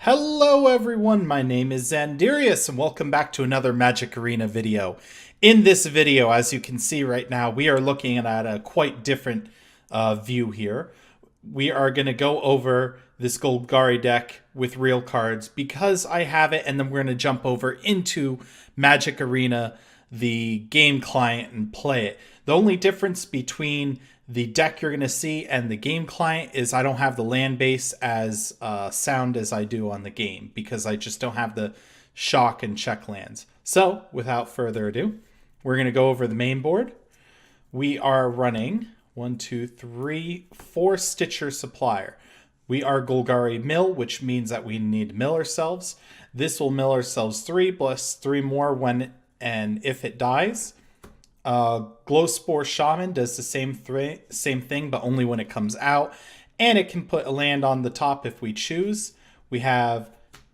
Hello everyone, my name is Xandierious and welcome back to another Magic Arena video. In this video, as you can see right now, we are looking at a quite different view here. We are going to go over this Golgari deck with real cards because I have it, and then we're going to jump over into Magic Arena, the game client, and play it. The only difference between the deck you're going to see and the game client is I don't have the land base as sound as I do on the game because I just don't have the shock and check lands. So without further ado, we're going to go over the main board. We are running 4 Stitcher Supplier. We are Golgari Mill, which means that we need to mill ourselves. This will mill ourselves 3 plus 3 more when and if it dies. Glowspore Shaman does the same thing, but only when it comes out, and it can put a land on the top if we choose. We have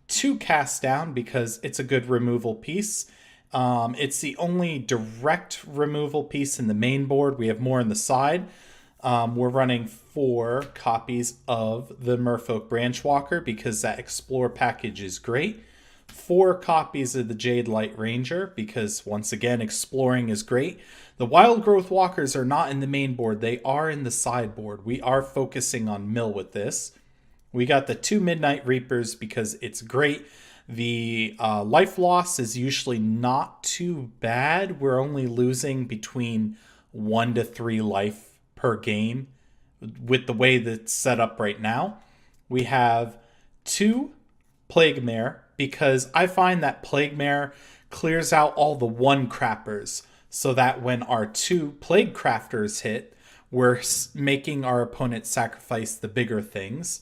2 cast down because it's a good removal piece. It's the only direct removal piece in the main board. We have more on the side. We're running 4 copies of the Merfolk Branchwalker because that Explore package is great. 4 copies of the Jade Light Ranger because, once again, exploring is great. The Wild Growth Walkers are not in the main board. They are in the sideboard. We are focusing on mill with this. We got the 2 Midnight Reapers because it's great. The life loss is usually not too bad. We're only losing between 1 to 3 life per game with the way that's set up right now. We have 2 Plague Mare, because I find that Plague Mare clears out all the 1 crappers so that when our 2 Plague Crafters hit, we're making our opponent sacrifice the bigger things.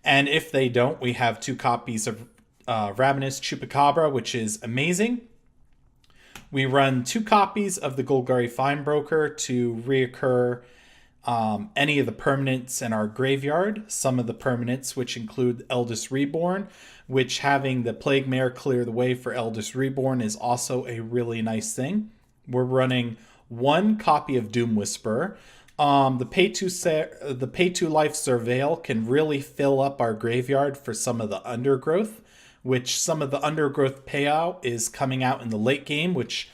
And if they don't, we have 2 copies of Ravenous Chupacabra, which is amazing. We run 2 copies of the Golgari Finebroker to reoccur any of the permanents in our graveyard. Some of the permanents, which include Eldest Reborn, which having the Plague Mare clear the way for Eldest Reborn is also a really nice thing. We're running 1 copy of Doom Whisperer. The pay 2 life Surveil can really fill up our graveyard for some of the Undergrowth, which some of the Undergrowth payout is coming out in the late game, which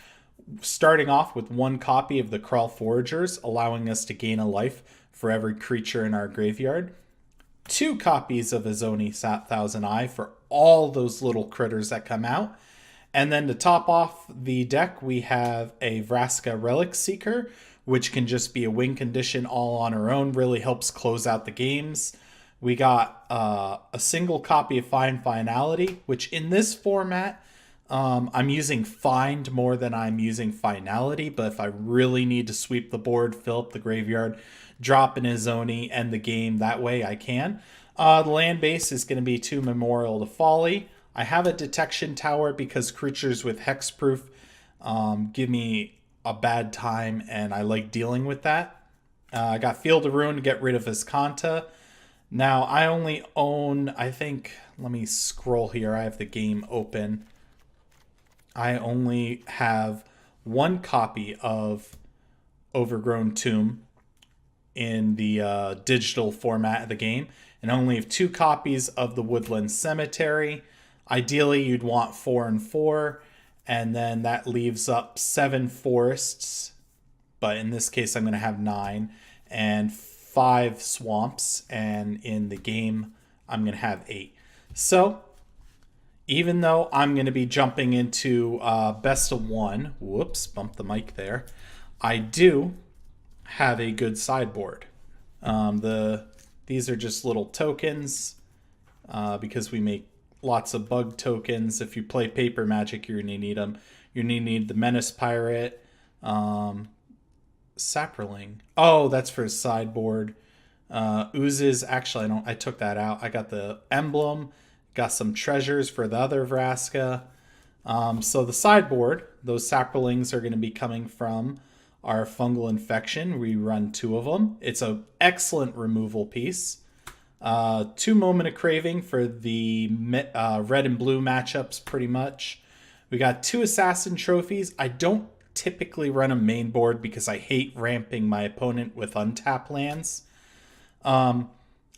starting off with 1 copy of the Crawl Foragers, allowing us to gain a life for every creature in our graveyard. 2 copies of Azoni Thousand Eye for all those little critters that come out. And then to top off the deck, we have a Vraska Relic Seeker, which can just be a win condition all on her own, really helps close out the games. We got a single copy of Finality, which in this format, I'm using Find more than I'm using Finality, but if I really need to sweep the board, fill up the graveyard, drop an Azoni, end the game that way, I can. The land base is going to be 2 Memorial to Folly. I have a Detection Tower because creatures with Hexproof give me a bad time, and I like dealing with that. I got Field of Ruin to get rid of Viscanta. Now, I only own, I think, let me scroll here. I have the game open. I only have 1 copy of Overgrown Tomb in the digital format of the game, and I only have 2 copies of the Woodland Cemetery. Ideally, you'd want 4 and 4, and then that leaves up 7 forests, but in this case, I'm going to have 9, and 5 swamps, and in the game, I'm going to have 8. So, even though I'm going to be jumping into best of 1, whoops, bumped the mic there, I do have a good sideboard. These are just little tokens because we make lots of bug tokens. If you play Paper Magic, you're going to need them. You're going to need the Menace Pirate, Saproling. Oh, that's for sideboard. Oozes, actually, I took that out. I got the Emblem, got some treasures for the other Vraska. So the sideboard, those Saprolings are going to be coming from our Fungal Infection. We run 2 of them. It's an excellent removal piece. 2 Moment of Craving for the red and blue matchups, pretty much. We got 2 Assassin Trophies. I don't typically run a main board because I hate ramping my opponent with untap lands. I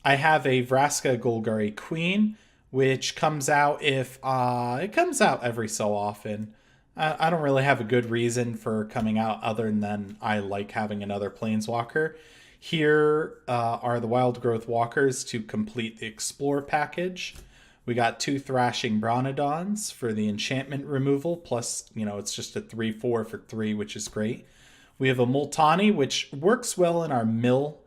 have a Vraska Golgari Queen, which comes out if it comes out every so often. I don't really have a good reason for coming out other than I like having another Planeswalker. Here are the Wild Growth Walkers to complete the Explore package. We got 2 Thrashing Bronodons for the enchantment removal, plus, it's just a 3/4 for 3, which is great. We have a Multani, which works well in our mill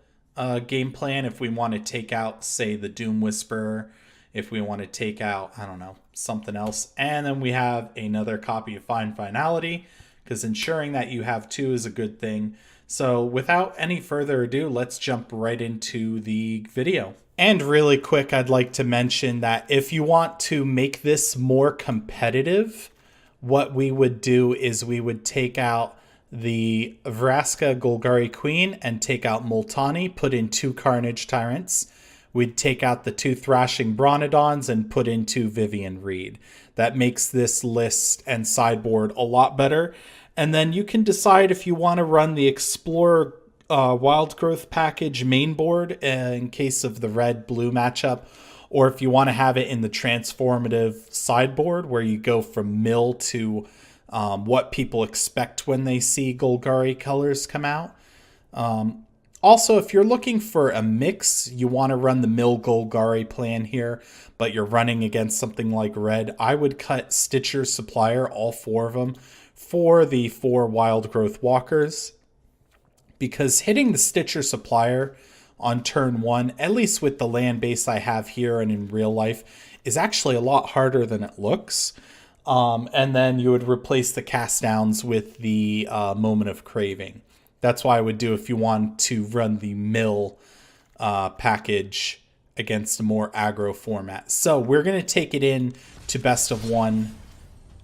game plan if we want to take out, say, the Doom Whisperer, if we want to take out, I don't know, something else. And then we have another copy of Fine Finality, because ensuring that you have 2 is a good thing. So without any further ado, let's jump right into the video. And really quick, I'd like to mention that if you want to make this more competitive, what we would do is we would take out the Vraska Golgari Queen and take out Multani, put in 2 Carnage Tyrants. We'd take out the 2 Thrashing Bronodons and put in 2 Vivian Reed. That makes this list and sideboard a lot better. And then you can decide if you want to run the Explorer Wild Growth package main board in case of the red-blue matchup, or if you want to have it in the transformative sideboard where you go from mill to what people expect when they see Golgari colors come out. Also, if you're looking for a mix, you want to run the mill Golgari plan here, but you're running against something like red, I would cut Stitcher Supplier, all 4 of them, for the 4 Wild Growth Walkers. Because hitting the Stitcher Supplier on turn 1, at least with the land base I have here and in real life, is actually a lot harder than it looks. And then you would replace the cast downs with the Moment of Craving. That's why I would do if you want to run the mill package against a more aggro format. So we're going to take it in to best of 1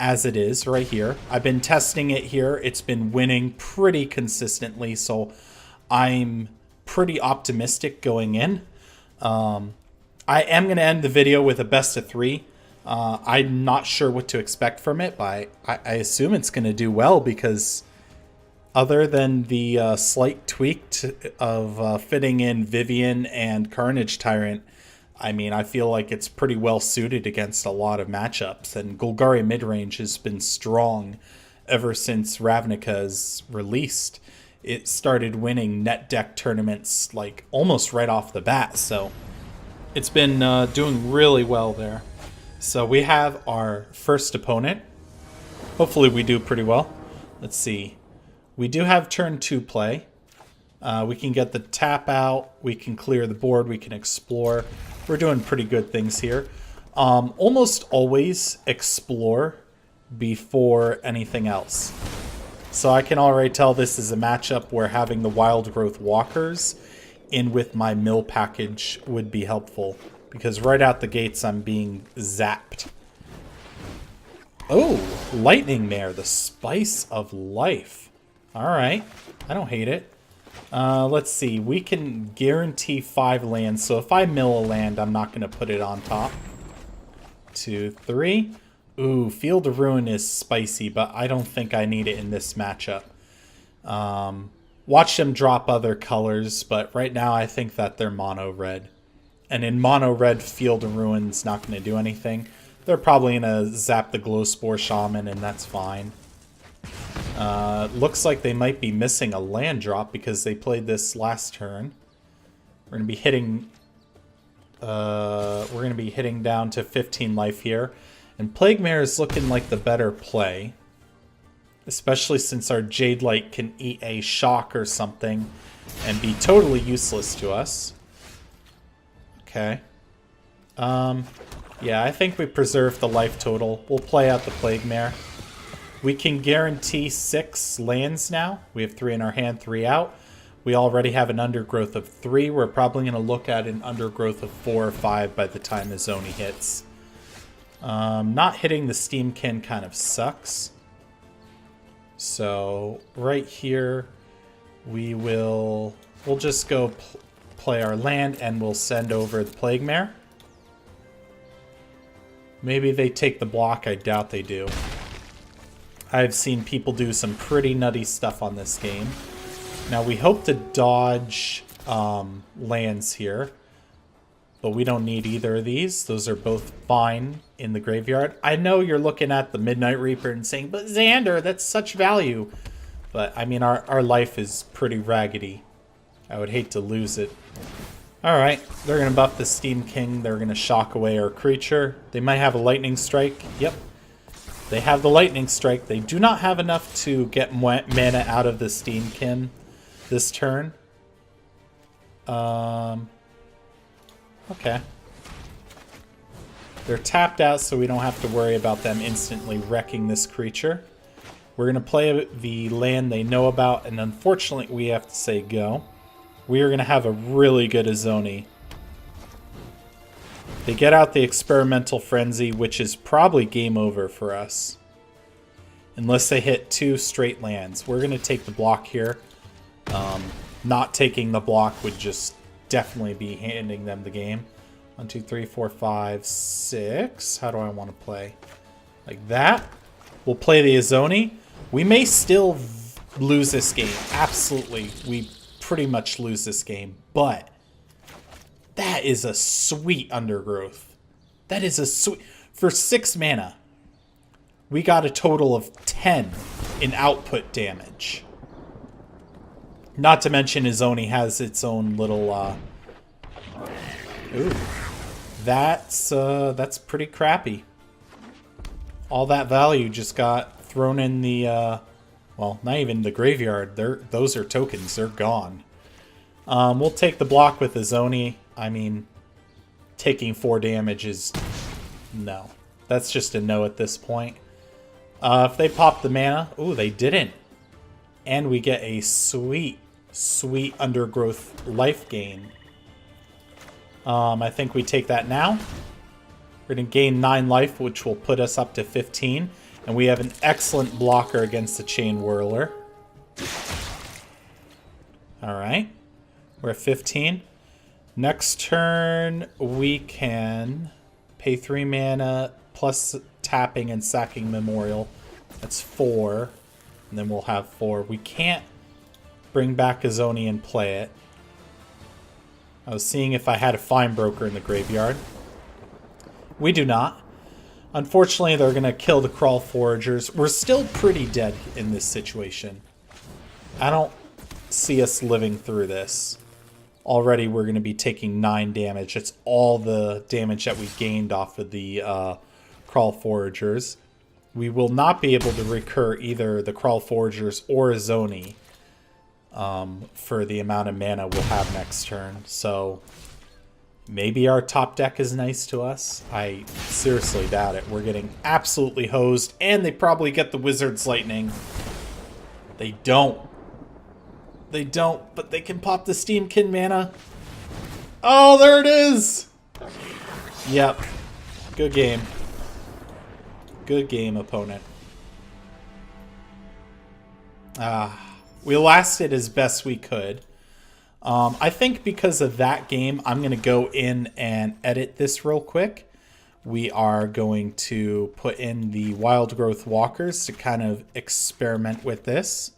as it is right here. I've been testing it here. It's been winning pretty consistently, so I'm pretty optimistic going in. I am going to end the video with a best of 3. I'm not sure what to expect from it, but I assume it's going to do well because other than the slight tweak of fitting in Vivian and Carnage Tyrant, I mean, I feel like it's pretty well suited against a lot of matchups. And Golgari midrange has been strong ever since Ravnica's released. It started winning net deck tournaments like almost right off the bat. So it's been doing really well there. So we have our first opponent. Hopefully we do pretty well. Let's see. We do have turn 2 play. We can get the tap out. We can clear the board. We can explore. We're doing pretty good things here. Almost always explore before anything else. So I can already tell this is a matchup where having the Wild Growth Walkers in with my mill package would be helpful. Because right out the gates I'm being zapped. Oh, Lightning Mare, the spice of life. Alright, I don't hate it. Let's see, we can guarantee 5 lands, so if I mill a land, I'm not going to put it on top. 2, 3. Ooh, Field of Ruin is spicy, but I don't think I need it in this matchup. Watch them drop other colors, but right now I think that they're mono red. And in mono red, Field of Ruin's not going to do anything. They're probably going to zap the Glowspore Shaman, and that's fine. Looks like they might be missing a land drop because they played this last turn. We're going to be hitting down to 15 life here. And Plague Mare is looking like the better play. Especially since our Jade Light can eat a shock or something and be totally useless to us. Okay. Yeah, I think we preserve the life total. We'll play out the Plague Mare. We can guarantee 6 lands now. We have 3 in our hand, 3 out. We already have an Undergrowth of 3. We're probably going to look at an Undergrowth of 4 or 5 by the time the Zoni hits. Not hitting the Steamkin kind of sucks. So right here, we'll just go play our land and we'll send over the Plague Mare. Maybe they take the block. I doubt they do. I've seen people do some pretty nutty stuff on this game. Now we hope to dodge lands here. but we don't need either of these. Those are both fine in the graveyard. I know you're looking at the Midnight Reaper and saying, but Xander, that's such value. But, I mean, our life is pretty raggedy. I would hate to lose it. Alright, they're going to buff the Steam King. They're going to shock away our creature. They might have a Lightning Strike. Yep. They have the Lightning Strike. They do not have enough to get mana out of the Steam King this turn. Okay. They're tapped out, so we don't have to worry about them instantly wrecking this creature. We're going to play the land they know about, and unfortunately we have to say go. We are going to have a really good Azoni. They get out the Experimental Frenzy, which is probably game over for us. Unless they hit 2 straight lands. We're going to take the block here. Not taking the block would just definitely be handing them the game. 1, 2, 3, 4, 5, 6. How do I want to play? Like that. We'll play the Azoni. We may still lose this game. Absolutely. We pretty much lose this game. But that is a sweet Undergrowth. That is a sweet... For 6 mana, we got a total of 10 in output damage. Not to mention Azoni has its own little... Ooh. That's pretty crappy. All that value just got thrown in the... well, not even the graveyard. Those are tokens. They're gone. We'll take the block with Azoni. I mean, taking 4 damage is... No. That's just a no at this point. If they pop the mana... Ooh, they didn't. And we get a sweet, sweet Undergrowth life gain. I think we take that now. We're going to gain 9 life, which will put us up to 15. And we have an excellent blocker against the Chain Whirler. Alright. We're at 15. Next turn, we can pay 3 mana plus tapping and sacking Memorial. That's 4. And then we'll have 4. We can't bring back Azoni and play it. I was seeing if I had a Fine Broker in the graveyard. We do not. Unfortunately, they're going to kill the Crawl Foragers. We're still pretty dead in this situation. I don't see us living through this. Already, we're going to be taking 9 damage. It's all the damage that we gained off of the Crawl Foragers. We will not be able to recur either the Crawl Foragers or Azoni for the amount of mana we'll have next turn. So maybe our top deck is nice to us. I seriously doubt it. We're getting absolutely hosed, and they probably get the Wizard's Lightning. They don't. They don't, but they can pop the Steamkin mana. Oh, there it is! Yep. Good game. Good game, opponent. We lasted as best we could. I think because of that game, I'm going to go in and edit this real quick. We are going to put in the Wild Growth Walkers to kind of experiment with this.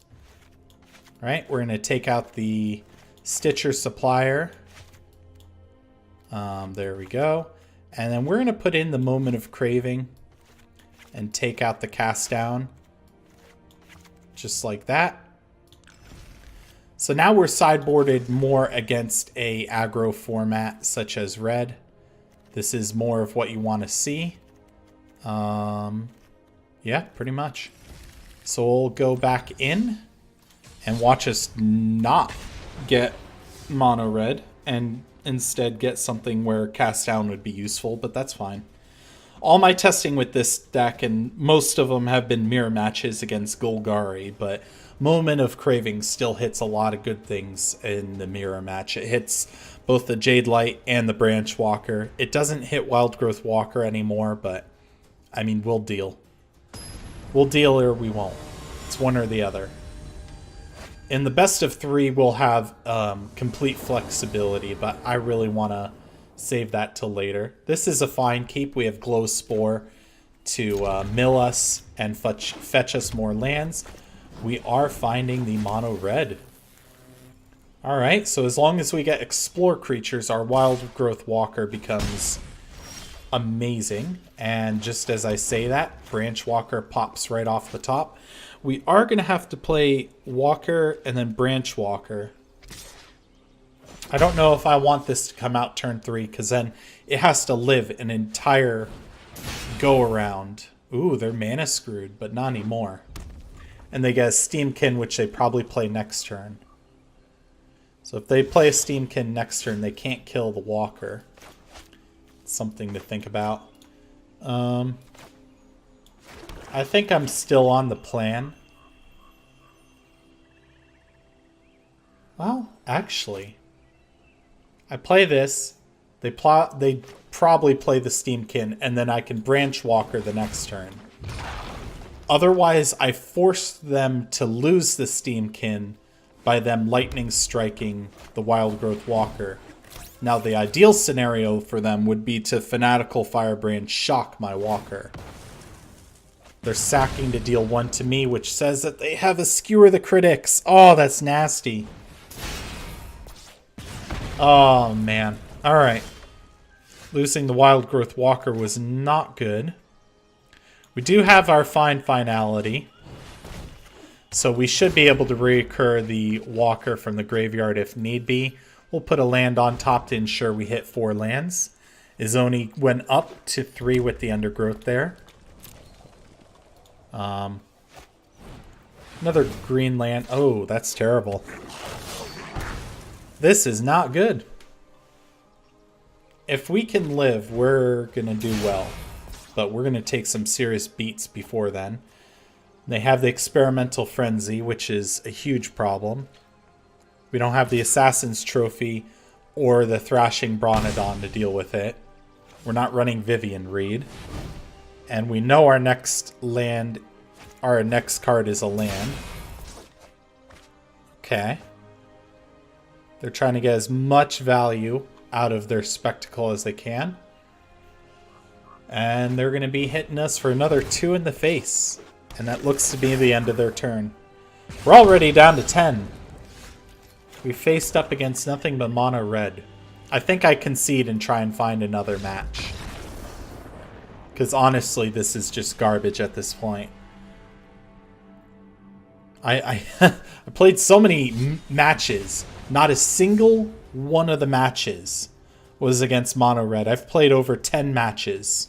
All right, we're going to take out the Stitcher Supplier. There we go. And then we're going to put in the Moment of Craving and take out the Cast Down. Just like that. So now we're sideboarded more against a aggro format such as red. This is more of what you want to see. Yeah, pretty much. So we'll go back in and watch us not get mono red and instead get something where cast down would be useful, but that's fine. All my testing with this deck, and most of them have been mirror matches against Golgari, but Moment of Craving still hits a lot of good things in the mirror match. It hits both the Jade Light and the Branch Walker. It doesn't hit Wild Growth Walker anymore, but I mean, we'll deal. We'll deal or we won't. It's one or the other. In the best of 3, we'll have complete flexibility, but I really want to save that till later. This is a fine keep. We have Glow Spore to mill us and fetch us more lands. We are finding the mono red. Alright, so as long as we get explore creatures, our wild growth walker becomes amazing. And just as I say that, branch walker pops right off the top. We are going to have to play walker and then branch walker. I don't know if I want this to come out turn 3, because then it has to live an entire go around. Ooh, they're mana screwed, but not anymore. And they get a Steamkin, which they probably play next turn. So if they play a Steamkin next turn, they can't kill the walker. Something to think about. I think I'm still on the plan. Well, actually, I play this. They probably play the Steamkin, and then I can branch walker the next turn. Otherwise, I force them to lose the Steamkin by them lightning striking the wild growth walker. Now, the ideal scenario for them would be to Fanatical Firebrand shock my walker. They're sacking to deal 1 to me, which says that they have a Skewer the Critics. Oh, that's nasty. Oh, man. Alright. Losing the wild growth walker was not good. We do have our finality. So we should be able to recur the walker from the graveyard if need be. We'll put a land on top to ensure we hit 4 lands. Izoni went up to 3 with the undergrowth there. Another green land. Oh, that's terrible. This is not good. If we can live, we're going to do well. But we're going to take some serious beats before then. They have the Experimental Frenzy, which is a huge problem. We don't have the Assassin's Trophy or the Thrashing Bronodon to deal with it. We're not running Vivian Reed. And we know our next land, our next card is a land. Okay. They're trying to get as much value out of their spectacle as they can. And they're going to be hitting us for another 2 in the face. And that looks to be the end of their turn. We're already down to 10. We faced up against nothing but mono red. I think I concede and try and find another match. Because honestly, this is just garbage at this point. I played so many matches. Not a single one of the matches was against mono red. I've played over 10 matches.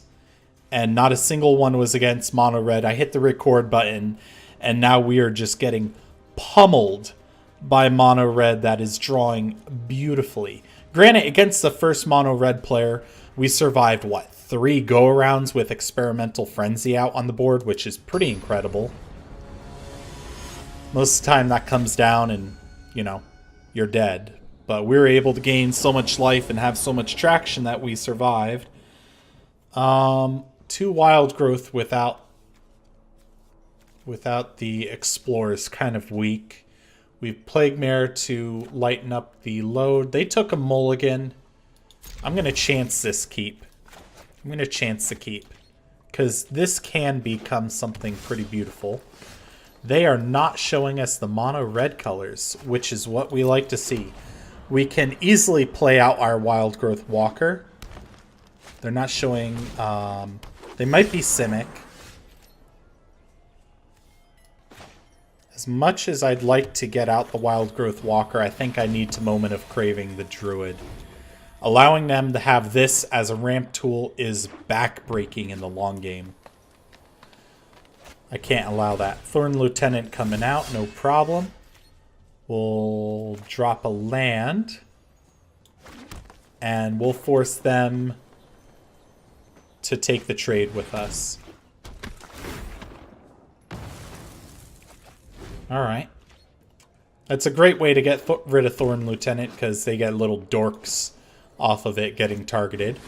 And not a single one was against mono red. I hit the record button. And now we are just getting pummeled by mono red that is drawing beautifully. Granted, against the first mono red player, we survived, what, 3 go-arounds with Experimental Frenzy out on the board, which is pretty incredible. Most of the time that comes down and, you know, you're dead. But we were able to gain so much life and have so much traction that we survived. 2 wild growth without the Explorer is kind of weak. We've Plague Mare to lighten up the load. They took a mulligan. I'm going to chance this keep. I'm going to chance the keep. Because this can become something pretty beautiful. They are not showing us the mono red colors, which is what we like to see. We can easily play out our wild growth walker. They're not showing... they might be Simic. As much as I'd like to get out the wild growth walker, I think I need to Moment of Craving the Druid. Allowing them to have this as a ramp tool is backbreaking in the long game. I can't allow that. Thorn Lieutenant coming out, no problem. We'll drop a land. And we'll force them to take the trade with us. Alright. That's a great way to get rid of Thorn Lieutenant, because they get little dorks off of it getting targeted.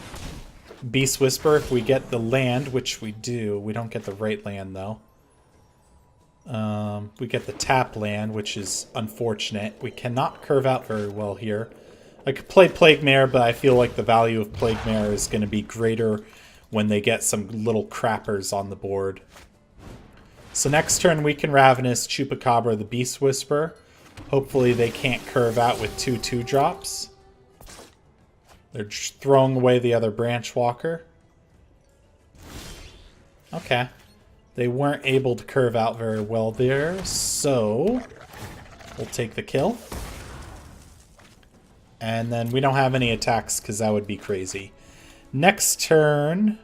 Beast Whisper, if we get the land, which we do. We don't get the right land, though. We get the tap land, which is unfortunate. We cannot curve out very well here. I could play Plague Mare, but I feel like the value of Plague Mare is going to be greater when they get some little crappers on the board. So next turn we can Ravenous, Chupacabra, the Beast Whisper. Hopefully they can't curve out with 2/2 drops. They're throwing away the other Branch Walker. Okay. They weren't able to curve out very well there, so we'll take the kill. And then we don't have any attacks because that would be crazy. Next turn,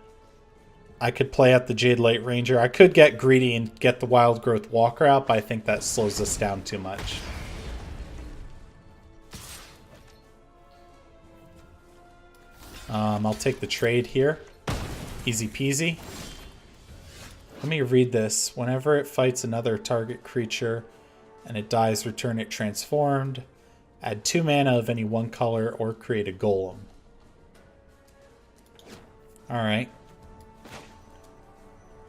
I could play out the Jade Light Ranger. I could get greedy and get the Wild Growth Walker out, but I think that slows us down too much. I'll take the trade here. Easy peasy. Let me read this. Whenever it fights another target creature and it dies, return it transformed. Add 2 mana of any one color or create a golem. Alright.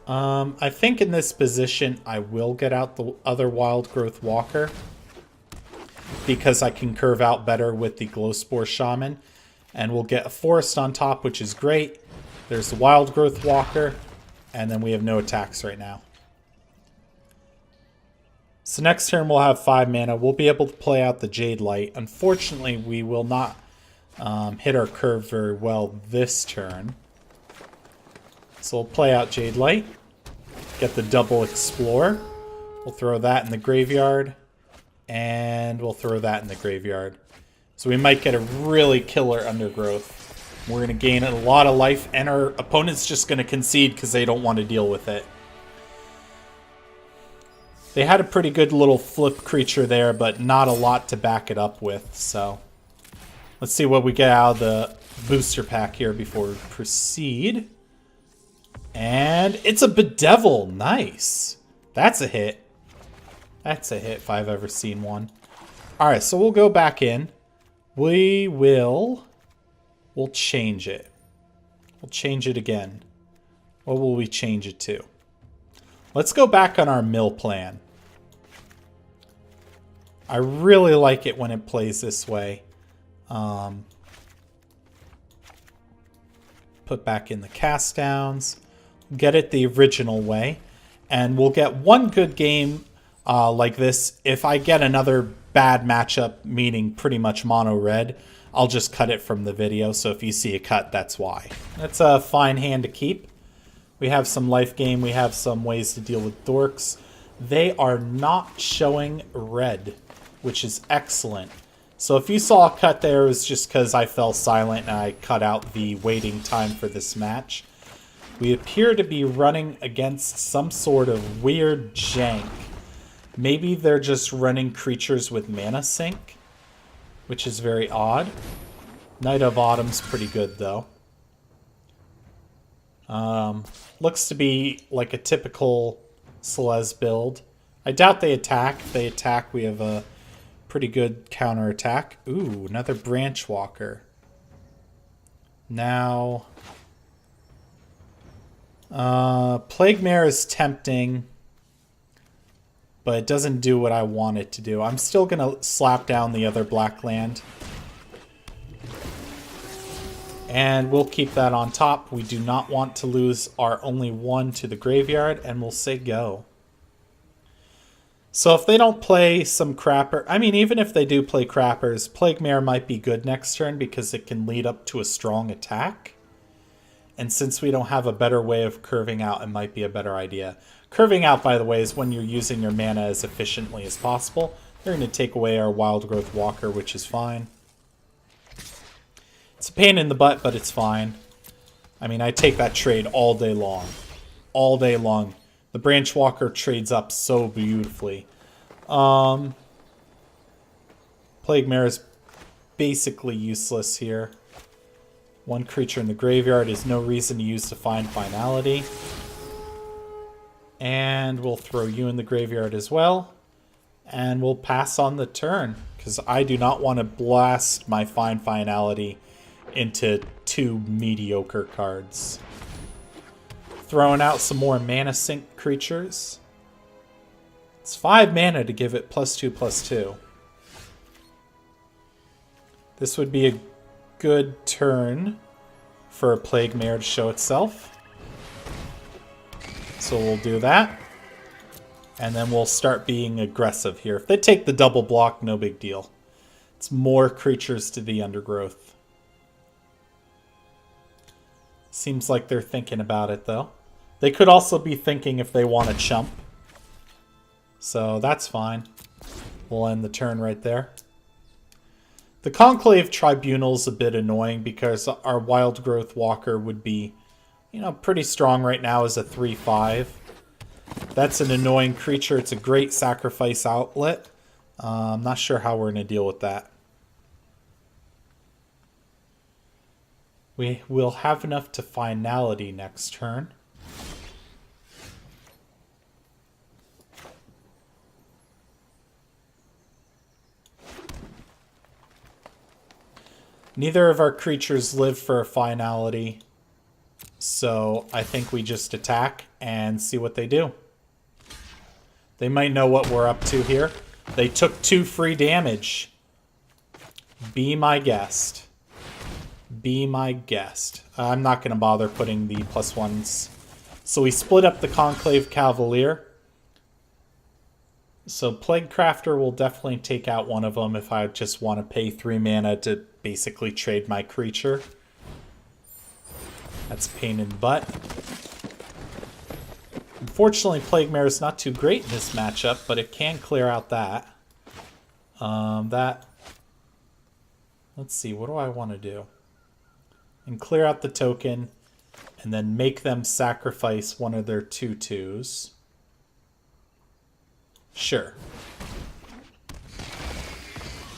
I think in this position I will get out the other Wild Growth Walker because I can curve out better with the Glowspore Shaman. And we'll get a forest on top, which is great. There's the Wild Growth Walker. And then we have no attacks right now. So next turn we'll have 5 mana. We'll be able to play out the Jade Light. Unfortunately, we will not hit our curve very well this turn. So we'll play out Jade Light. Get the double Explore. We'll throw that in the graveyard. And we'll throw that in the graveyard. So we might get a really killer Undergrowth. We're going to gain a lot of life, and our opponent's just going to concede because they don't want to deal with it. They had a pretty good little flip creature there, but not a lot to back it up with. So let's see what we get out of the booster pack here before we proceed. And it's a Bedevil. Nice. That's a hit. That's a hit if I've ever seen one. All right, so we'll go back in. We'll change it. We'll change it again. What will we change it to? Let's go back on our mill plan. I really like it when it plays this way. Put back in the cast downs. Get it the original way. And we'll get one good game like this. If I get another bad matchup, meaning pretty much mono red, I'll just cut it from the video, so if you see a cut, that's why. That's a fine hand to keep. We have some life gain, we have some ways to deal with dorks. They are not showing red, which is excellent. So if you saw a cut there, it was just because I fell silent and I cut out the waiting time for this match. We appear to be running against some sort of weird jank. Maybe they're just running creatures with mana sink, which is very odd. Knight of Autumn's pretty good, though. Looks to be like a typical Celeste build. I doubt they attack. If they attack, we have a pretty good counterattack. Ooh, another Branch Walker. Now, Plague Mare is tempting, but it doesn't do what I want it to do. I'm still going to slap down the other black land. And we'll keep that on top. We do not want to lose our only one to the graveyard, and we'll say go. So if they don't play some crapper... I mean, even if they do play crappers, Plague Mare might be good next turn because it can lead up to a strong attack. And since we don't have a better way of curving out, it might be a better idea. Curving out, by the way, is when you're using your mana as efficiently as possible. They're going to take away our Wild Growth Walker, which is fine. It's a pain in the butt, but it's fine. I mean, I take that trade all day long. All day long. The Branch Walker trades up so beautifully. Plague Mare is basically useless here. One creature in the graveyard is no reason to use Divine Finality. And we'll throw you in the graveyard as well. And we'll pass on the turn, because I do not want to blast my Fine Finality into 2 mediocre cards. Throwing out some more mana sink creatures. It's 5 mana to give it +2/+2. This would be a good turn for a Plague Mare to show itself. So we'll do that. And then we'll start being aggressive here. If they take the double block, no big deal. It's more creatures to the undergrowth. Seems like they're thinking about it, though. They could also be thinking if they want to chump. So that's fine. We'll end the turn right there. The Conclave Tribunal's a bit annoying because our Wild Growth Walker would be, you know, pretty strong right now as a 3/5. That's an annoying creature. It's a great sacrifice outlet. I'm not sure how we're going to deal with that. We will have enough to finality next turn. Neither of our creatures live for a finality, so I think we just attack and see what they do. They might know what we're up to here. They took 2 free damage. Be my guest. Be my guest. I'm not going to bother putting the +1s. So we split up the Conclave Cavalier. So Plague Crafter will definitely take out one of them if I just want to pay 3 mana to basically trade my creature. That's a pain in the butt. Unfortunately, Plague Mare is not too great in this matchup, but it can clear out that. Let's see, what do I want to do? And clear out the token, and then make them sacrifice one of their 2/2s. Sure.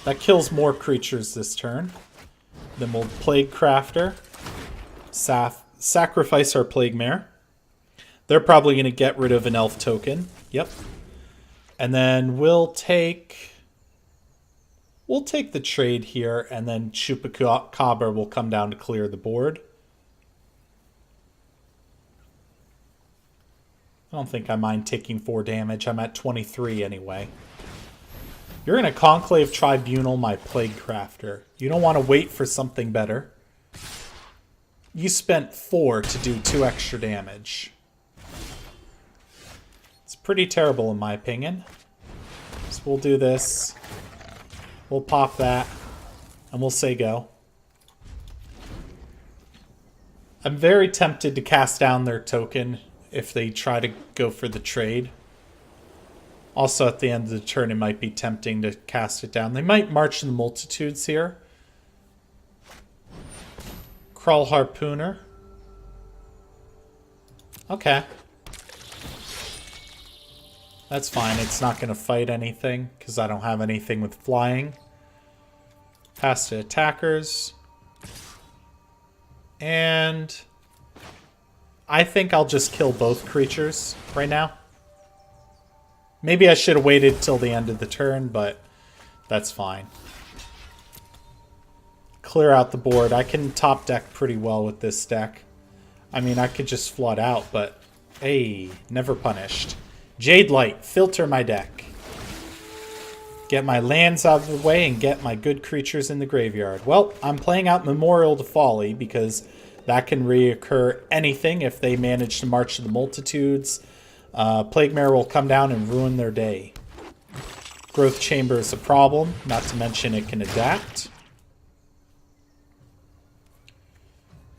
That kills more creatures this turn. Then we'll Plague Crafter. Sacrifice our Plague Mare. They're probably going to get rid of an elf token. Yep. And then we'll take the trade here, and then Chupacabra will come down to clear the board. I don't think I mind taking 4 damage. I'm at 23 anyway. You're going to Conclave Tribunal my Plague Crafter. You don't want to wait for something better. You spent 4 to do 2 extra damage. It's pretty terrible in my opinion. So we'll do this. We'll pop that. And we'll say go. I'm very tempted to cast down their token if they try to go for the trade. Also, at the end of the turn, it might be tempting to cast it down. They might March in the Multitudes here. Crawl Harpooner. Okay. That's fine. It's not going to fight anything because I don't have anything with flying. Pass to attackers. And I think I'll just kill both creatures right now. Maybe I should have waited till the end of the turn, but that's fine. Clear out the board. I can top deck pretty well with this deck. I mean, I could just flood out, but hey, never punished. Jade Light, filter my deck. Get my lands out of the way and get my good creatures in the graveyard. Well, I'm playing out Memorial to Folly because that can reoccur anything if they manage to march to the Multitudes. Plague Mare will come down and ruin their day. Growth Chamber is a problem, not to mention it can adapt.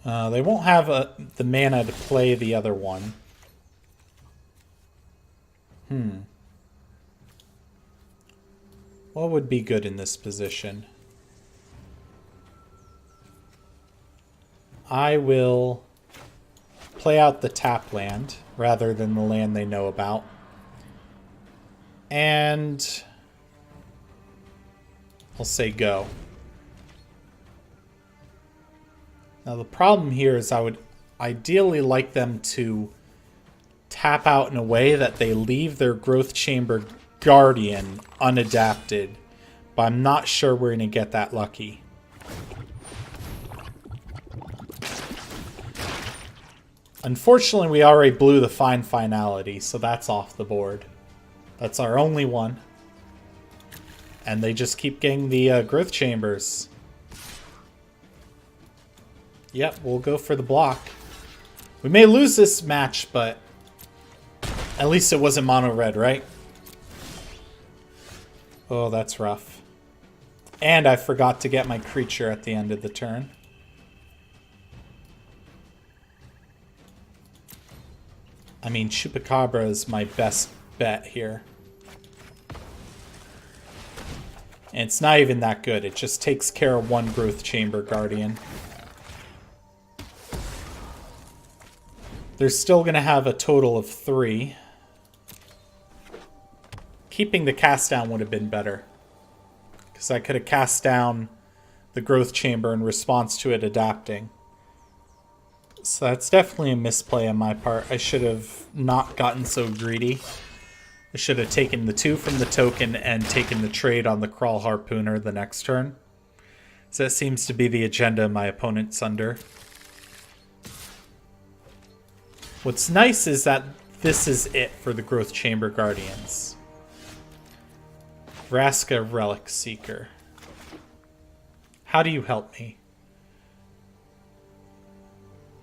They won't have the mana to play the other one. What would be good in this position? I will play out the tap land rather than the land they know about. And I'll say go. Now the problem here is I would ideally like them to tap out in a way that they leave their Growth Chamber Guardian unadapted, but I'm not sure we're going to get that lucky. Unfortunately, we already blew the finality, so that's off the board. That's our only one. And they just keep getting the Growth Chambers. Yep, we'll go for the block. We may lose this match, but At least it wasn't mono red, right? Oh, that's rough. And I forgot to get my creature at the end of the turn. I mean, Chupacabra is my best bet here. And it's not even that good. It just takes care of one Growth Chamber Guardian. They're still going to have a total of 3. Keeping the cast down would have been better. Because I could have cast down the Growth Chamber in response to it adapting. So that's definitely a misplay on my part. I should have not gotten so greedy. I should have taken the 2 from the token and taken the trade on the Crawl Harpooner the next turn. So that seems to be the agenda my opponent's under. What's nice is that this is it for the Growth Chamber Guardians. Vraska Relic Seeker. How do you help me?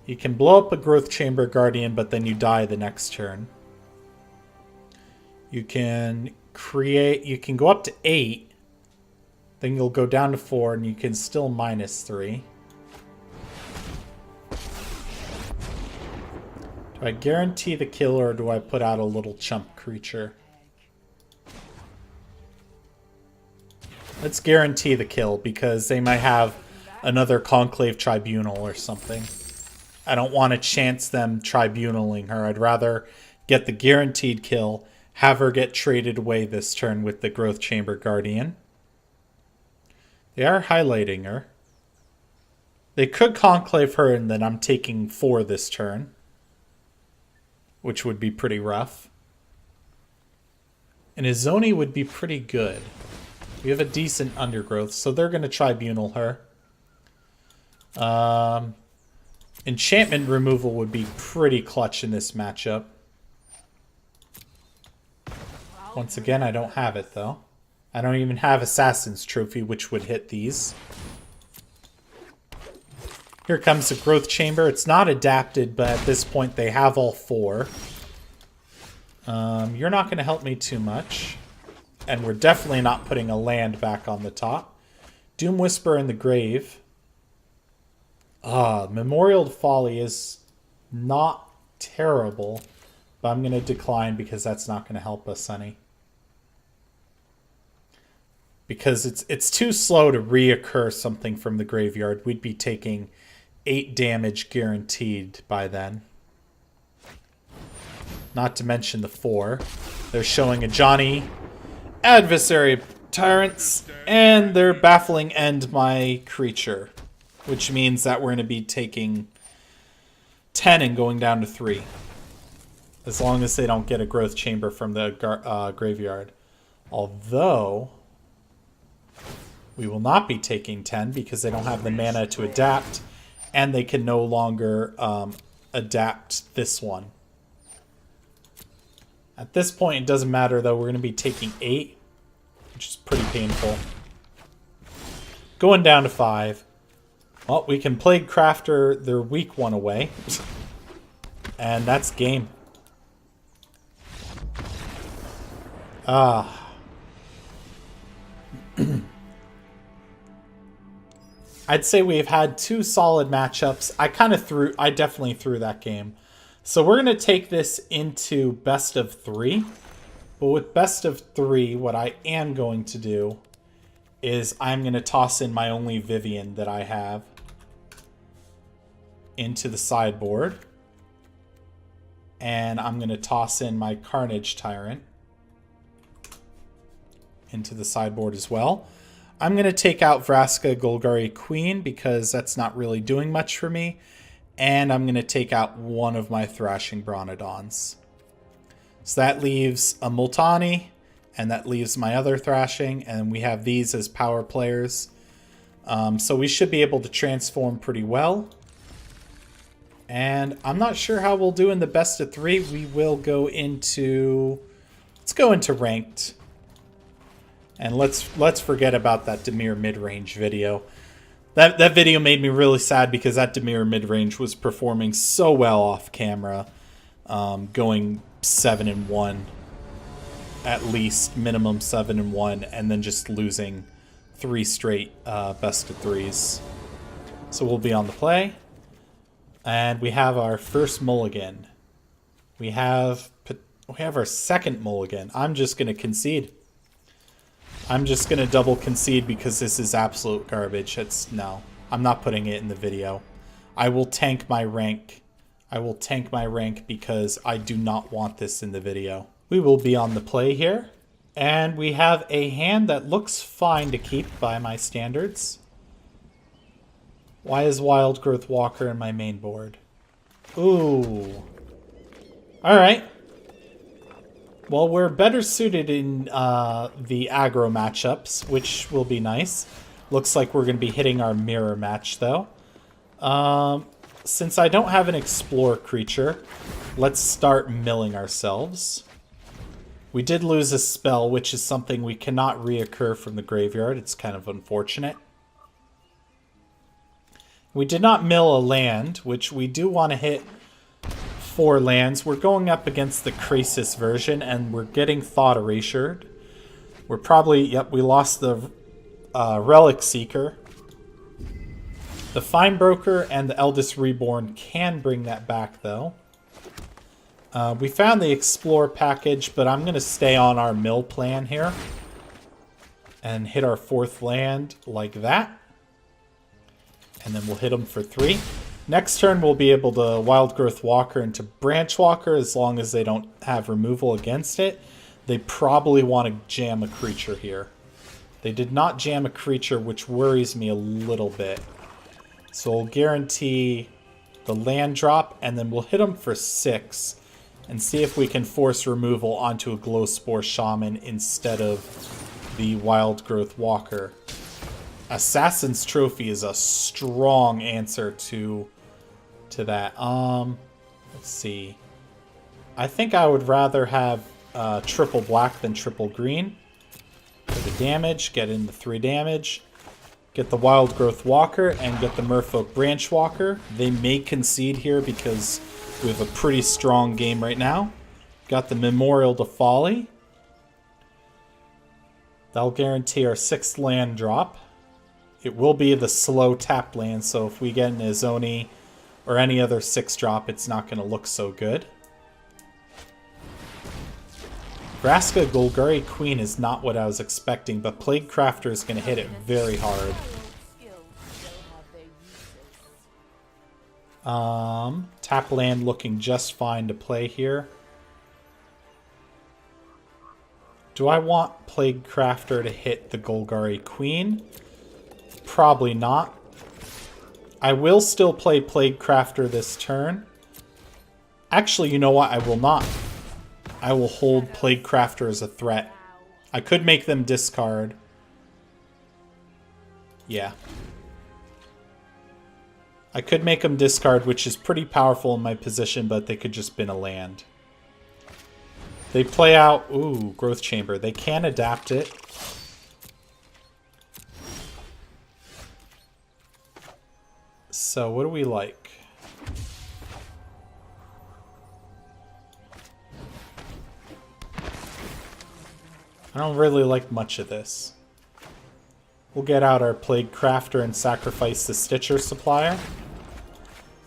You can blow up a Growth Chamber Guardian, but then you die the next turn. You can go up to 8. Then you'll go down to 4, and you can still -3. Do I guarantee the kill, or do I put out a little chump creature? Let's guarantee the kill, because they might have another Conclave Tribunal or something. I don't want to chance them tribunaling her. I'd rather get the guaranteed kill, have her get traded away this turn with the Growth Chamber Guardian. They are highlighting her. They could Conclave her, and then I'm taking 4 this turn, which would be pretty rough. And Izoni would be pretty good. We have a decent Undergrowth, so they're going to Tribunal her. Enchantment removal would be pretty clutch in this matchup. Once again, I don't have it, though. I don't even have Assassin's Trophy, which would hit these. Here comes the Growth Chamber. It's not adapted, but at this point they have all 4. You're not going to help me too much. And we're definitely not putting a land back on the top. Doom Whisper in the grave. Memorial Folly is not terrible, but I'm going to decline because that's not going to help us any. Because it's too slow to reoccur something from the graveyard. We'd be taking 8 damage guaranteed by then. Not to mention the 4. They're showing a Johnny Adversary Tyrants, and they're Baffling End my creature, which means that we're going to be taking 10 and going down to 3. As long as they don't get a Growth Chamber from the graveyard. Although, we will not be taking 10 because they don't have the mana to adapt, and they can no longer adapt this one. At this point, it doesn't matter, though. We're going to be taking 8, which is pretty painful. Going down to 5. Well, we can Plague Crafter their weak one away. And that's game. I'd say we've had 2 solid matchups. I definitely threw that game. So we're going to take this into best of 3. But with best of 3, what I am going to do is I'm going to toss in my only Vivian that I have into the sideboard. And I'm going to toss in my Carnage Tyrant into the sideboard as well. I'm going to take out Vraska Golgari Queen because that's not really doing much for me. And I'm going to take out one of my Thrashing Bronodons. So that leaves a Multani, and that leaves my other Thrashing, and we have these as power players. So we should be able to transform pretty well. And I'm not sure how we'll do in the best of 3. We will go into... Let's go into ranked. And let's forget about that Dimir mid-range video. That video made me really sad because that Dimir mid-range was performing so well off camera. going 7-1, at least minimum 7-1, and then just losing 3 straight best of 3s. So we'll be on the play, and we have our first mulligan. We have our second mulligan. I'm just gonna concede. I'm just gonna double concede because this is absolute garbage. No, I'm not putting it in the video. I will tank my rank. I will tank my rank because I do not want this in the video. We will be on the play here. And we have a hand that looks fine to keep by my standards. Why is Wild Growth Walker in my main board? Ooh. Alright. Well, we're better suited in the aggro matchups, which will be nice. Looks like we're going to be hitting our mirror match, though. Since I don't have an Explore creature, let's start milling ourselves. We did lose a spell, which is something we cannot reoccur from the graveyard. It's kind of unfortunate. We did not mill a land, which we do want to hit 4 lands. We're going up against the Krasis version, and we're getting Thought Erasured. We're probably... Yep, we lost the Relic Seeker. The Fine Broker and the Eldest Reborn can bring that back, though. We found the Explore package, but I'm going to stay on our mill plan here. And hit our 4th land like that. And then we'll hit them for 3. Next turn, we'll be able to Wild Growth Walker into Branch Walker as long as they don't have removal against it. They probably want to jam a creature here. They did not jam a creature, which worries me a little bit. So we'll guarantee the land drop, and then we'll hit them for 6 and see if we can force removal onto a Glowspore Shaman instead of the Wild Growth Walker. Assassin's Trophy is a strong answer to that. Let's see. I think I would rather have triple black than triple green. For the damage, get in the 3 damage. Get the Wild Growth Walker and get the Merfolk Branch Walker. They may concede here because we have a pretty strong game right now. Got the Memorial to Folly. That'll guarantee our 6th land drop. It will be the slow tap land, so if we get an Izoni or any other 6 drop, it's not going to look so good. Vraska Golgari Queen is not what I was expecting, but Plague Crafter is going to hit it very hard. Tap land looking just fine to play here. Do I want Plague Crafter to hit the Golgari Queen? Probably not. I will still play Plague Crafter this turn. Actually, you know what? I will not. I will hold Plague Crafter as a threat. I could make them discard. Yeah. I could make them discard, which is pretty powerful in my position, but they could just bin a land. They play out... Ooh, Growth Chamber. They can adapt it. So, what do we like? I don't really like much of this. We'll get out our Plague Crafter and sacrifice the Stitcher Supplier.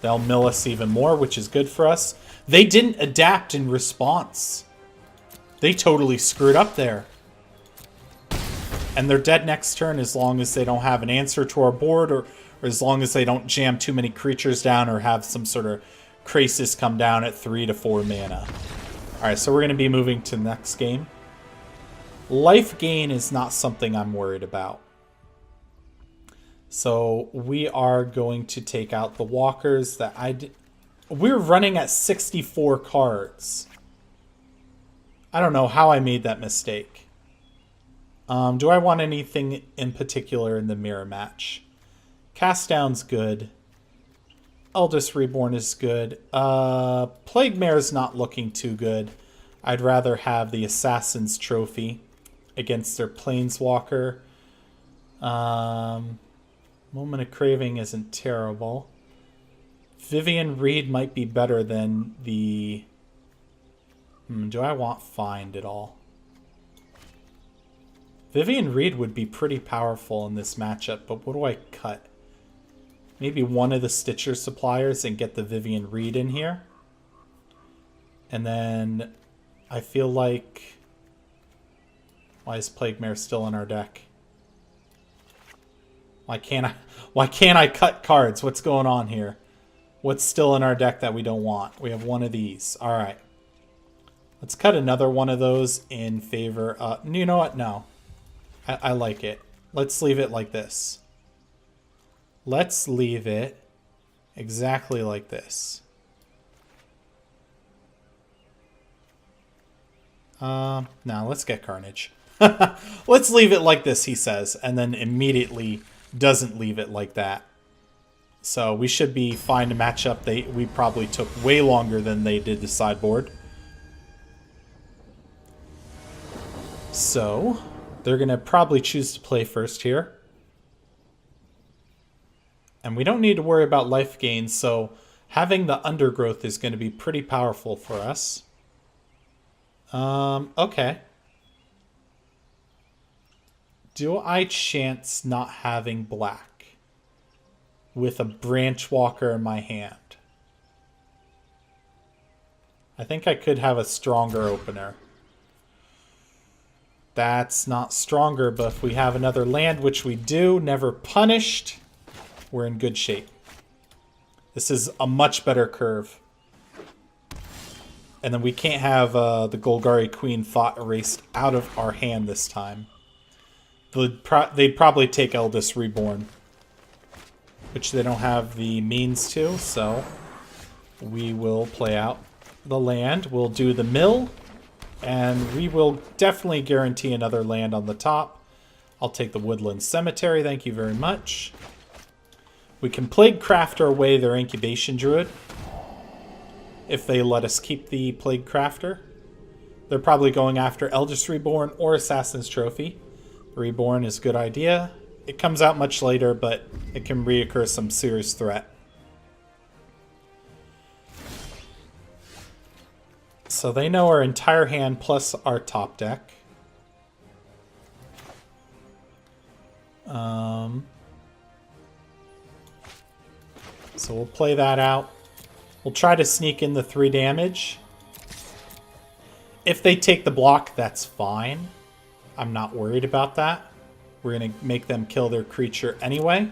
They'll mill us even more, which is good for us. They didn't adapt in response. They totally screwed up there. And they're dead next turn as long as they don't have an answer to our board, or as long as they don't jam too many creatures down or have some sort of Krasis come down at 3 to 4 mana. Alright, so we're going to be moving to the next game. Life gain is not something I'm worried about. So we are going to take out the walkers that I did. We're running at 64 cards. I don't know how I made that mistake. Do I want anything in particular in the mirror match? Cast Down's good. Eldest Reborn is good. Plague Mare is not looking too good. I'd rather have the Assassin's Trophy against their Planeswalker. Moment of Craving isn't terrible. Vivian Reed might be better than the Do I want Find at all? Vivian Reed would be pretty powerful in this matchup, but what do I cut? Maybe one of the Stitcher suppliers and get the Vivian Reed in here. And then I feel like... Why is Plague Mare still in our deck? Why can't I cut cards? What's going on here? What's still in our deck that we don't want? We have one of these. All right. Let's cut another one of those in favor of... You know what? No. I like it. Let's leave it like this. Let's leave it exactly like this. Now let's get Carnage. Let's leave it like this, he says, and then immediately doesn't leave it like that. So we should be fine to match up. We probably took way longer than they did the sideboard. So they're going to probably choose to play first here. And we don't need to worry about life gain, so having the Undergrowth is going to be pretty powerful for us. Okay. Do I chance not having black with a Branch Walker in my hand? I think I could have a stronger opener. That's not stronger, but if we have another land, which we do, never punished, we're in good shape. This is a much better curve. And then we can't have the Golgari Queen Thought erased out of our hand this time. They'd probably take Eldest Reborn, which they don't have the means to, so we will play out the land. We'll do the mill, and we will definitely guarantee another land on the top. I'll take the Woodland Cemetery, thank you very much. We can Plaguecrafter away their Incubation Druid, if they let us keep the Plaguecrafter. They're probably going after Eldest Reborn or Assassin's Trophy. Reborn is a good idea. It comes out much later, but it can reoccur some serious threat. So they know our entire hand plus our top deck. So we'll play that out. We'll try to sneak in the 3 damage. If they take the block, that's fine. I'm not worried about that. We're going to make them kill their creature anyway.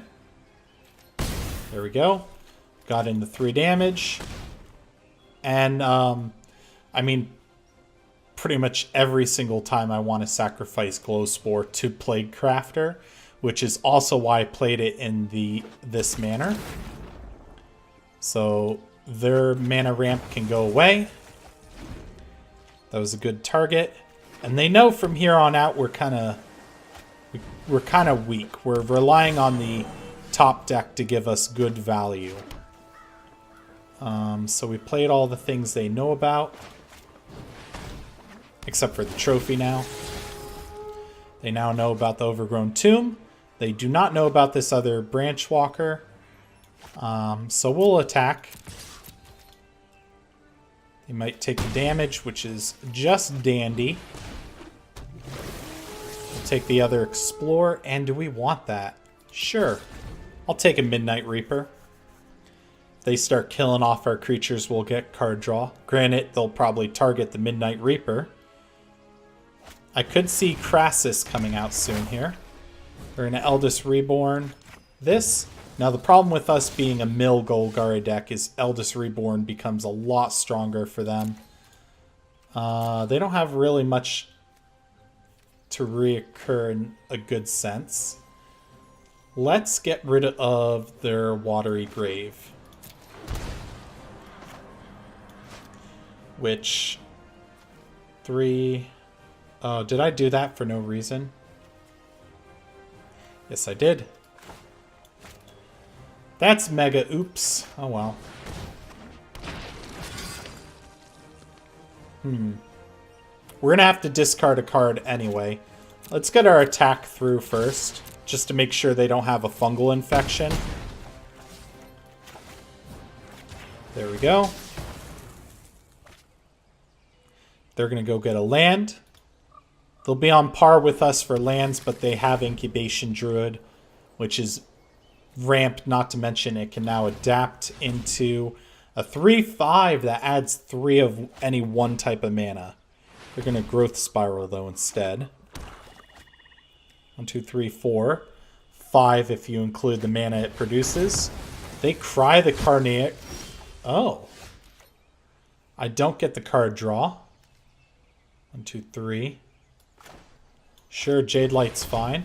There we go. Got into 3 damage. And, I mean, pretty much every single time I want to sacrifice Glowspore to Plaguecrafter, which is also why I played it in this manner. So their mana ramp can go away. That was a good target. And they know from here on out we're kind of weak. We're relying on the top deck to give us good value. So we played all the things they know about. Except for the trophy now. They now know about the Overgrown Tomb. They do not know about this other Branch Walker. So we'll attack. They might take the damage, which is just dandy. We'll take the other Explore, and do we want that? Sure. I'll take a Midnight Reaper. If they start killing off our creatures, we'll get card draw. Granted, they'll probably target the Midnight Reaper. I could see Crassus coming out soon here. We're going to Eldest Reborn this. Now the problem with us being a mill Golgari deck is Eldest Reborn becomes a lot stronger for them. They don't have really much to reoccur in a good sense. Let's get rid of their Watery Grave. Which... 3... Oh, did I do that for no reason? Yes, I did. That's mega oops. Oh, well. We're going to have to discard a card anyway. Let's get our attack through first, just to make sure they don't have a fungal infection. There we go. they're going to go get a land. They'll be on par with us for lands, but they have Incubation Druid, which is ramped, not to mention it can now adapt into a 3/5 that adds 3 of any one type of mana. They're going to Growth Spiral, though, instead. 1, 2, 3, 4. 5 if you include the mana it produces. They cry the Carniac. Oh. I don't get the card draw. 1, 2, 3. Sure, Jade Light's fine.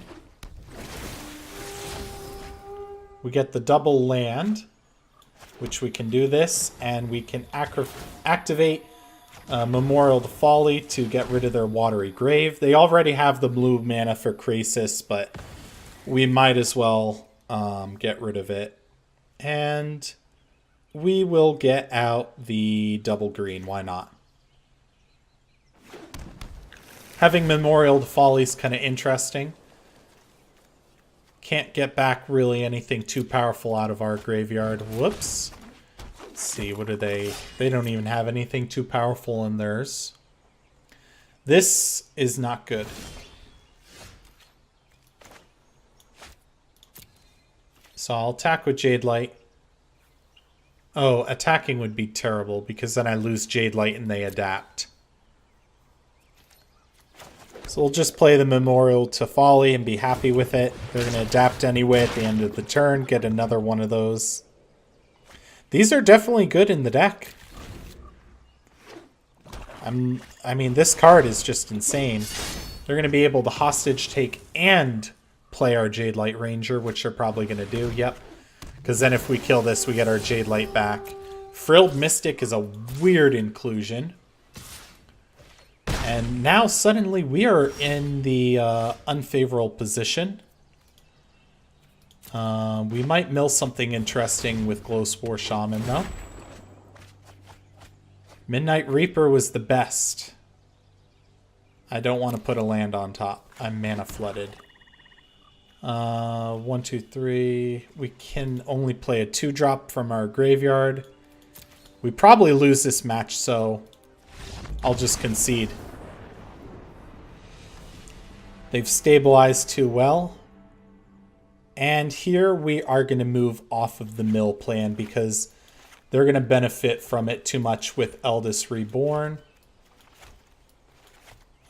We get the double land, which we can do this, and we can activate Memorial to Folly to get rid of their Watery Grave. They already have the blue mana for Krasis, but we might as well get rid of it. And we will get out the double green. Why not? Having Memorial to Folly is kind of interesting. Can't get back really anything too powerful out of our graveyard. Whoops. Let's see, what do they... They don't even have anything too powerful in theirs. This is not good. So I'll attack with Jade Light. Oh, attacking would be terrible because then I lose Jade Light and they adapt. So we'll just play the Memorial to Folly and be happy with it. They're going to adapt anyway at the end of the turn, get another one of those. These are definitely good in the deck. I mean, this card is just insane. They're going to be able to hostage take and play our Jade Light Ranger, which they're probably going to do. Yep. Because then if we kill this, we get our Jade Light back. Frilled Mystic is a weird inclusion. And now suddenly we are in the unfavorable position. We might mill something interesting with Glowspore Shaman, though. Midnight Reaper was the best. I don't want to put a land on top. I'm mana flooded. 1, 2, 3. We can only play a 2-drop from our graveyard. We probably lose this match, so I'll just concede. They've stabilized too well. And here we are going to move off of the mill plan because they're going to benefit from it too much with Eldest Reborn.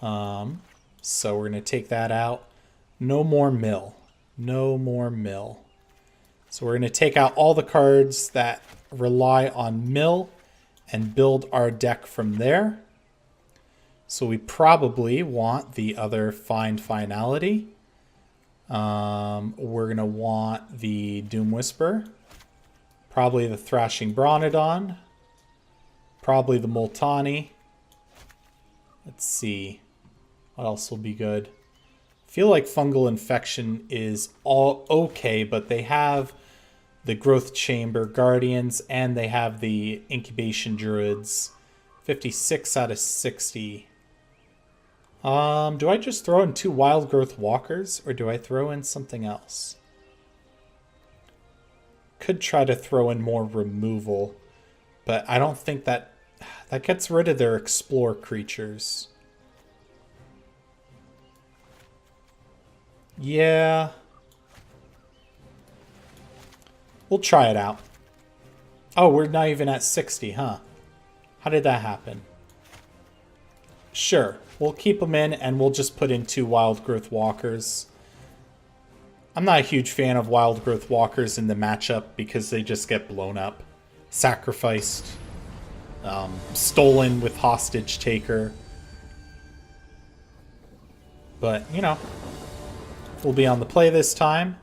So we're going to take that out. No more mill. No more mill. So we're going to take out all the cards that rely on mill and build our deck from there. So we probably want the other Find Finality. We're going to want the Doom Whisper. Probably the Thrashing Bronodon. Probably the Multani. Let's see. What else will be good? I feel like Fungal Infection is all okay, but they have the Growth Chamber Guardians and they have the Incubation Druids. 56 out of 60. Do I just throw in 2 Wild Growth Walkers, or do I throw in something else? Could try to throw in more removal, but I don't think that gets rid of their Explore creatures. Yeah. We'll try it out. Oh, we're not even at 60, huh? How did that happen? Sure. We'll keep them in, and we'll just put in 2 Wild Growth Walkers. I'm not a huge fan of Wild Growth Walkers in the matchup because they just get blown up. Sacrificed. Stolen with Hostage Taker. But, you know, we'll be on the play this time.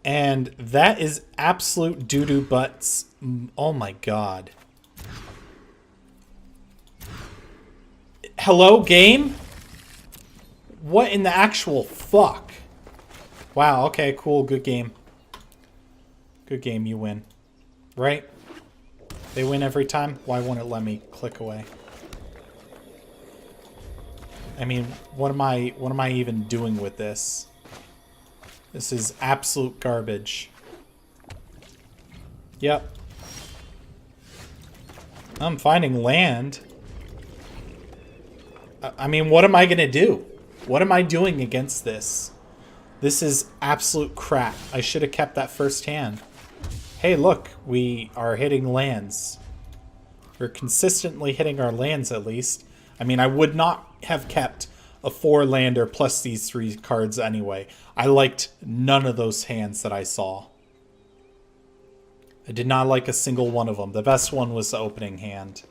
And that is absolute doo-doo butts. Oh my god. Hello, game? What in the actual fuck? Wow, okay, cool, good game. Good game, you win. Right? They win every time? Why won't it let me click away? I mean, what am I even doing with this? This is absolute garbage. Yep. I'm finding land. I mean, what am I going to do? What am I doing against this? This is absolute crap. I should have kept that first hand. Hey, look, we are hitting lands. We're consistently hitting our lands, at least. I mean, I would not have kept a 4-lander plus these 3 cards anyway. I liked none of those hands that I saw. I did not like a single one of them. The best one was the opening hand.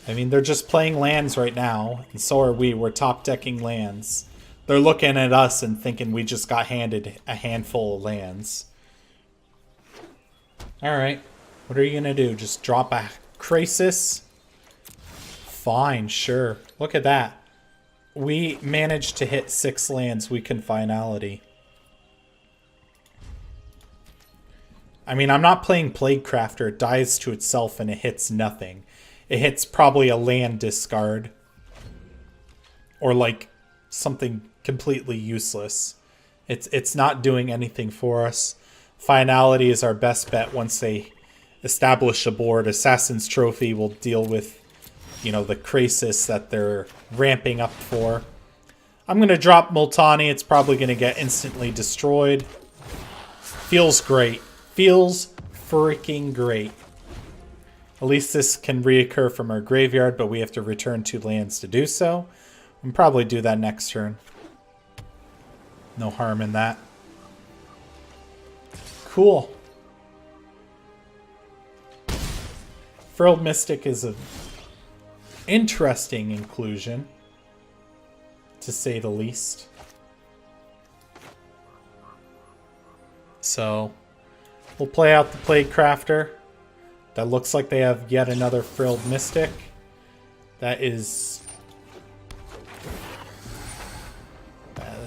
I mean, they're just playing lands right now, and so are we. We're top-decking lands. They're looking at us and thinking we just got handed a handful of lands. Alright, what are you going to do? Just drop a Crisis? Fine, sure. Look at that. We managed to hit 6 lands. We can finality. I mean, I'm not playing Plaguecrafter. It dies to itself and it hits nothing. It hits probably a land discard. Or like something completely useless. It's not doing anything for us. Finality is our best bet once they establish a board. Assassin's Trophy will deal with, you know, the crisis that they're ramping up for. I'm going to drop Multani. It's probably going to get instantly destroyed. Feels great. Feels freaking great. At least this can reoccur from our graveyard, but we have to return 2 lands to do so. We'll probably do that next turn. No harm in that. Cool. Frilled Mystic is an interesting inclusion, to say the least. So, we'll play out the Plaguecrafter. That looks like they have yet another Frilled Mystic. That is...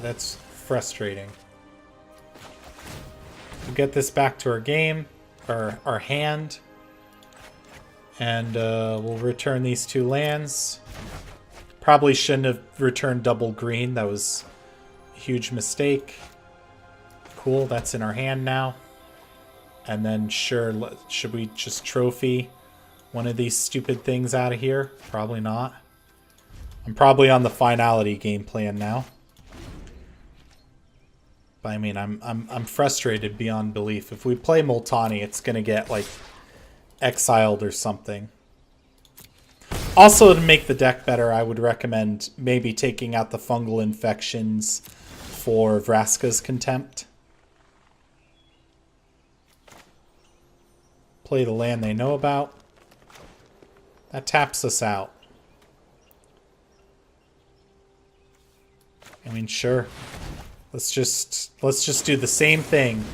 that's frustrating. We'll get this back to our game, our hand. And we'll return these 2 lands. Probably shouldn't have returned double green. That was a huge mistake. Cool, that's in our hand now. And then, sure, should we just trophy one of these stupid things out of here? Probably not. I'm probably on the finality game plan now. But I mean, I'm frustrated beyond belief. If we play Multani, it's gonna get like exiled or something. Also, to make the deck better, I would recommend maybe taking out the fungal infections for Vraska's Contempt. Play the land they know about. That taps us out. I mean, sure. Let's just do the same thing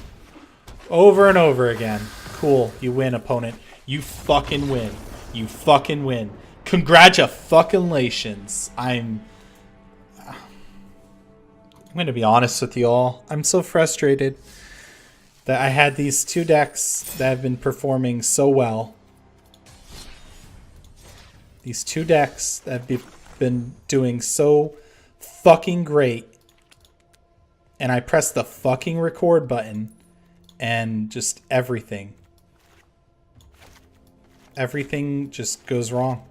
over and over again. Cool. You win, opponent. You fucking win. You fucking win. Congratulations. I'm going to be honest with you all. I'm so frustrated that I had these 2 decks that have been performing so well. These 2 decks that have been doing so fucking great. And I pressed the fucking record button and just everything. Everything just goes wrong.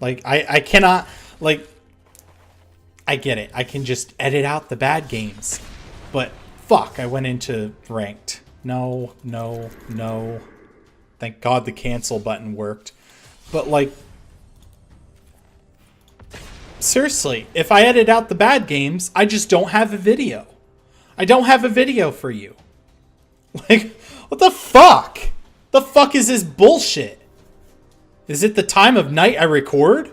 Like, I cannot, like, I get it. I can just edit out the bad games. But, fuck, I went into ranked. No, no, no. Thank God the cancel button worked. But, like, seriously, if I edit out the bad games, I just don't have a video. I don't have a video for you. Like, what the fuck? The fuck is this bullshit? Is it the time of night I record?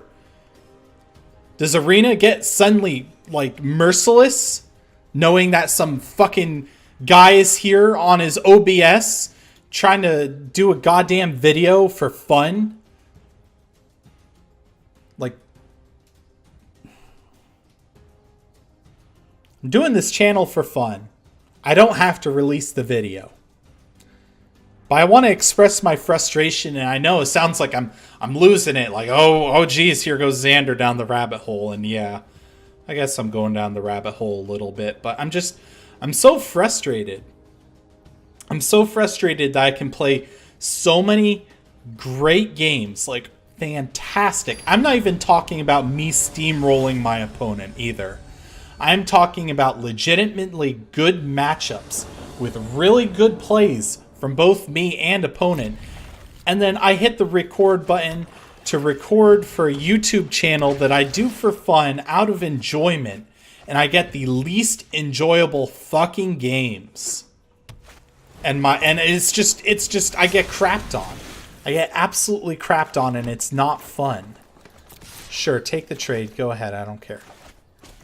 Does Arena get suddenly, like, merciless? Knowing that some fucking guy is here on his OBS trying to do a goddamn video for fun? Like, I'm doing this channel for fun. I don't have to release the video. But I want to express my frustration, and I know it sounds like I'm losing it. Like, oh geez, here goes Xander down the rabbit hole. And yeah, I guess I'm going down the rabbit hole a little bit. But I'm so frustrated. I'm so frustrated that I can play so many great games, like fantastic. I'm not even talking about me steamrolling my opponent either. I'm talking about legitimately good matchups with really good plays from both me and opponent. And then I hit the record button to record for a YouTube channel that I do for fun out of enjoyment. And I get the least enjoyable fucking games. And it's just I get crapped on. I get absolutely crapped on, and it's not fun. Sure, take the trade. Go ahead. I don't care.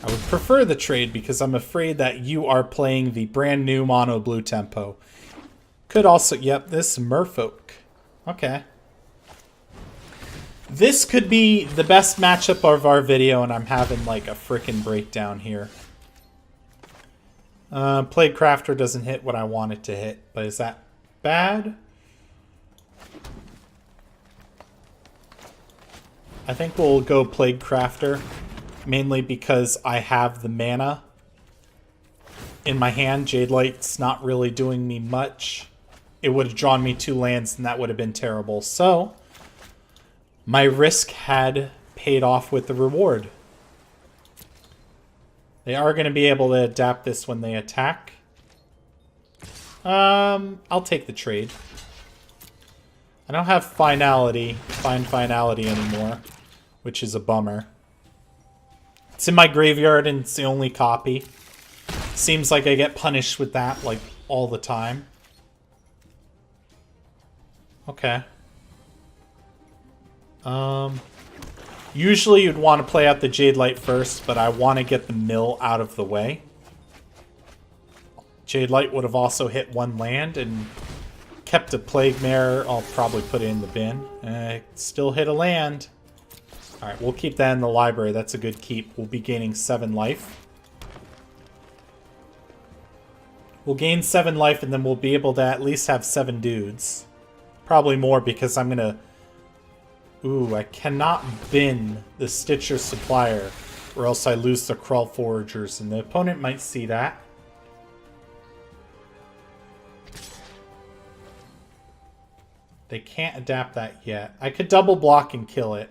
I would prefer the trade because I'm afraid that you are playing the brand new mono blue tempo. Could also... Yep, this Merfolk. Okay. This could be the best matchup of our video, and I'm having like a frickin' breakdown here. Plague Crafter doesn't hit what I want it to hit, but is that bad? I think we'll go Plague Crafter, mainly because I have the mana in my hand. Jade Light's not really doing me much. It would have drawn me 2 lands, and that would have been terrible. So, my risk had paid off with the reward. They are going to be able to adapt this when they attack. I'll take the trade. I don't have finality anymore, which is a bummer. It's in my graveyard and it's the only copy. Seems like I get punished with that like all the time. Okay. Usually you'd want to play out the Jade Light first, but I want to get the mill out of the way. Jade Light would have also hit 1 land and kept a Plague Mare. I'll probably put it in the bin. Still hit a land. Alright, we'll keep that in the library. That's a good keep. We'll be gaining 7 life. We'll gain 7 life and then we'll be able to at least have 7 dudes. Probably more because I'm going to... Ooh, I cannot bin the Stitcher Supplier or else I lose the Krull Foragers, and the opponent might see that. They can't adapt that yet. I could double block and kill it.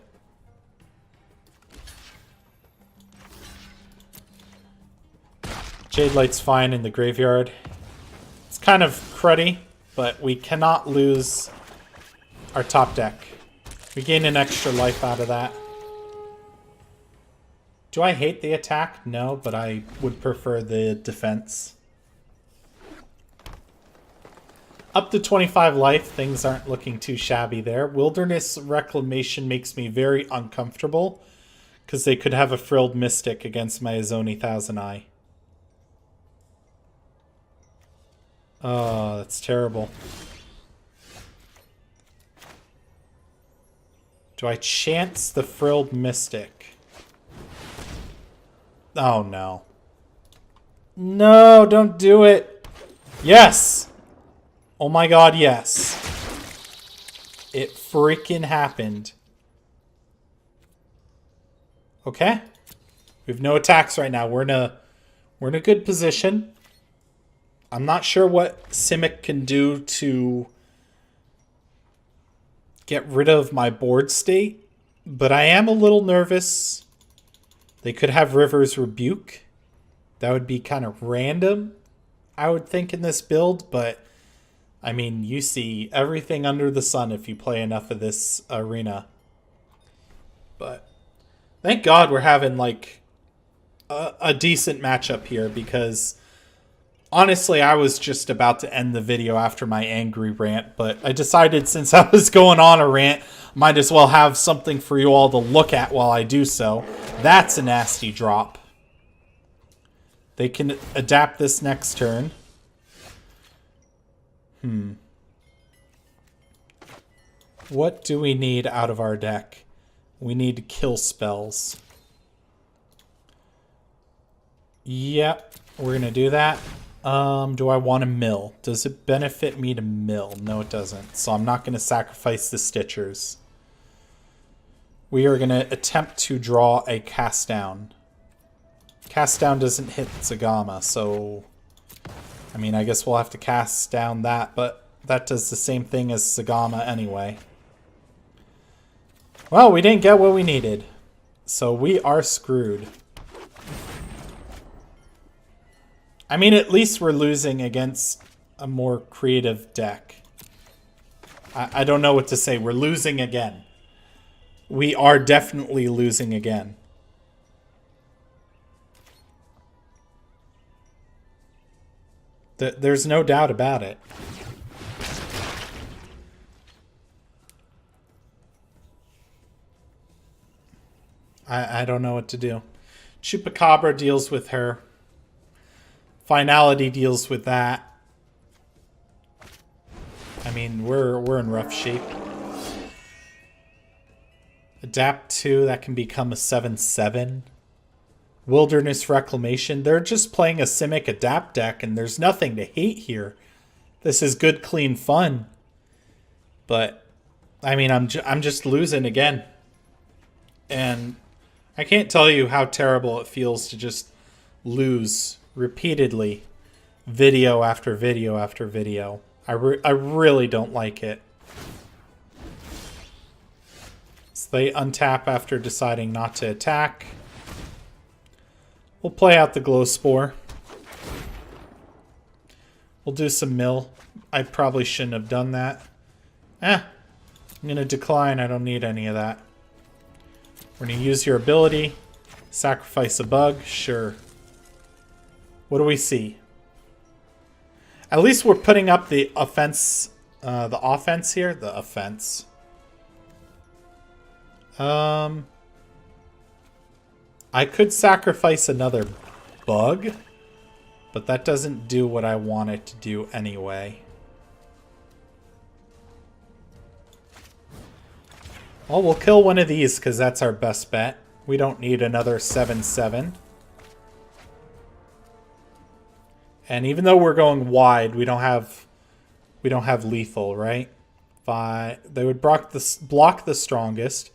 Jade Light's fine in the graveyard. It's kind of cruddy, but we cannot lose our top deck. We gain an extra life out of that. Do I hate the attack? No, but I would prefer the defense. Up to 25 life, things aren't looking too shabby there. Wilderness Reclamation makes me very uncomfortable because they could have a Frilled Mystic against my Azoni Thousand Eye. Oh, that's terrible. Do I chance the Frilled Mystic? Oh, no. No, don't do it. Yes! Oh my god, yes. It freaking happened. Okay. We have no attacks right now. We're in a good position. I'm not sure what Simic can do to get rid of my board state, but I am a little nervous. They could have River's Rebuke. That would be kind of random, I would think, in this build, but I mean, you see everything under the sun if you play enough of this arena. But thank God we're having like a decent matchup here, because honestly, I was just about to end the video after my angry rant, but I decided since I was going on a rant, might as well have something for you all to look at while I do so. That's a nasty drop. They can adapt this next turn. What do we need out of our deck? We need kill spells. Yep, we're going to do that. Do I want to mill? Does it benefit me to mill? No, it doesn't. So I'm not going to sacrifice the Stitchers. We are going to attempt to draw a Cast Down. Cast Down doesn't hit Zagama, so I mean, I guess we'll have to cast down that, but that does the same thing as Zagama anyway. Well, we didn't get what we needed. So we are screwed. I mean, at least we're losing against a more creative deck. I don't know what to say. We're losing again. We are definitely losing again. There's no doubt about it. I don't know what to do. Chupacabra deals with her. Finality deals with that. I mean, we're in rough shape. Adapt 2, that can become a 7/7. Wilderness Reclamation. They're just playing a Simic Adapt deck, and there's nothing to hate here. This is good, clean fun. But, I mean, I'm just losing again. And I can't tell you how terrible it feels to just lose repeatedly, video after video after video. I really don't like it. So they untap after deciding not to attack. We'll play out the Glow Spore. We'll do some mill. I probably shouldn't have done that. I'm going to decline. I don't need any of that. We're going to use your ability. Sacrifice a bug. Sure. What do we see? At least we're putting up the offense. The offense here. The offense. I could sacrifice another bug, but that doesn't do what I want it to do anyway. Well, we'll kill one of these because that's our best bet. We don't need another 7/7. And even though we're going wide, we don't have lethal, right? They would block the strongest,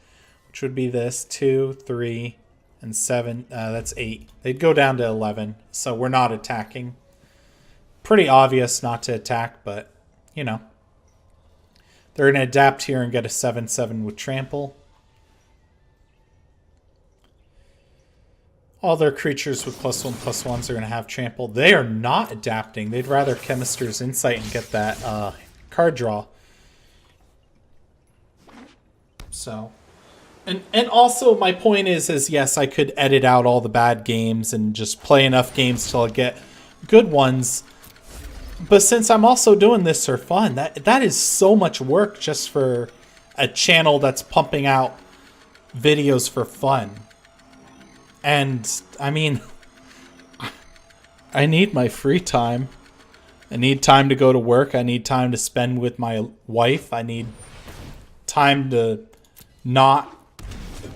which would be this 2, 3, and 7. That's 8. They'd go down to 11, so we're not attacking. Pretty obvious not to attack, but you know. They're going to adapt here and get a 7/7 with trample. All their creatures with +1/+1s are going to have trample. They are not adapting. They'd rather Chemister's Insight and get that card draw. So, and also my point is yes, I could edit out all the bad games and just play enough games till I get good ones. But since I'm also doing this for fun, that is so much work just for a channel that's pumping out videos for fun. And, I mean, I need my free time. I need time to go to work. I need time to spend with my wife. I need time to not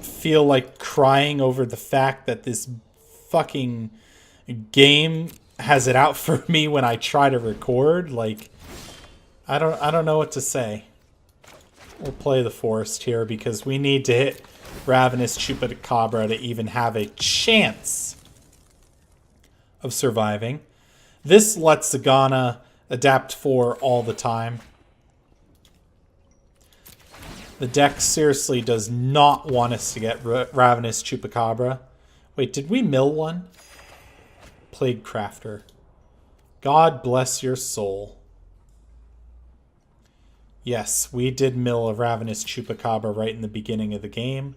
feel like crying over the fact that this fucking game has it out for me when I try to record. Like, I don't know what to say. We'll play the forest here because we need to hit Ravenous Chupacabra to even have a chance of surviving. This lets Zagana adapt 4 all the time. The deck seriously does not want us to get Ravenous Chupacabra. Wait, did we mill one? Plague Crafter. God bless your soul. Yes, we did mill a Ravenous Chupacabra right in the beginning of the game.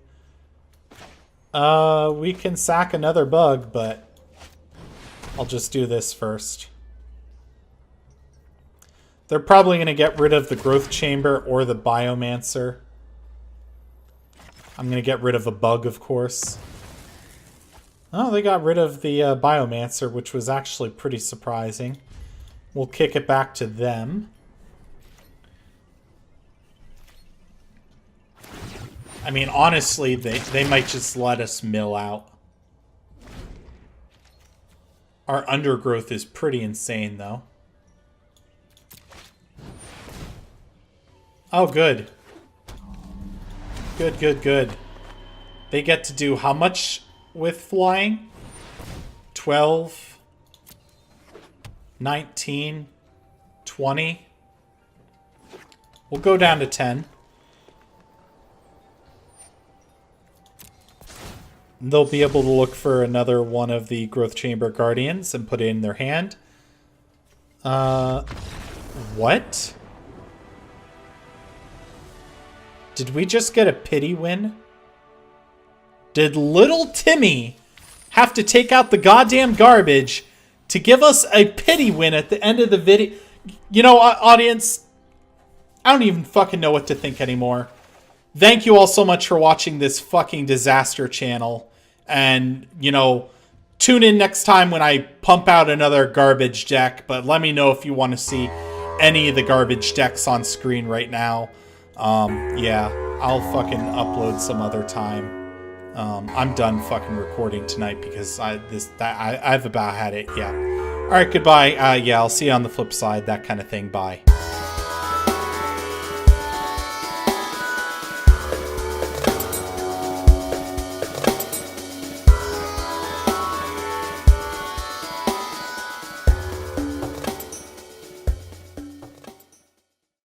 We can sack another bug, but I'll just do this first. They're probably going to get rid of the Growth Chamber or the Biomancer. I'm going to get rid of a bug, of course. Oh, they got rid of the Biomancer, which was actually pretty surprising. We'll kick it back to them. I mean, honestly, they might just let us mill out. Our Undergrowth is pretty insane, though. Oh, good. Good, good, good. They get to do how much with flying? 12, 19, 20. We'll go down to 10. they'll be able to look for another one of the Growth Chamber Guardians and put it in their hand. What? Did we just get a pity win? Did little Timmy have to take out the goddamn garbage to give us a pity win at the end of the video? You know, audience, I don't even fucking know what to think anymore. Thank you all so much for watching this fucking disaster channel. And, you know, tune in next time when I pump out another garbage deck. But let me know if you want to see any of the garbage decks on screen right now. Yeah, I'll fucking upload some other time. I'm done fucking recording tonight because I've about had it. Yeah. All right, goodbye. Yeah, I'll see you on the flip side. That kind of thing. Bye.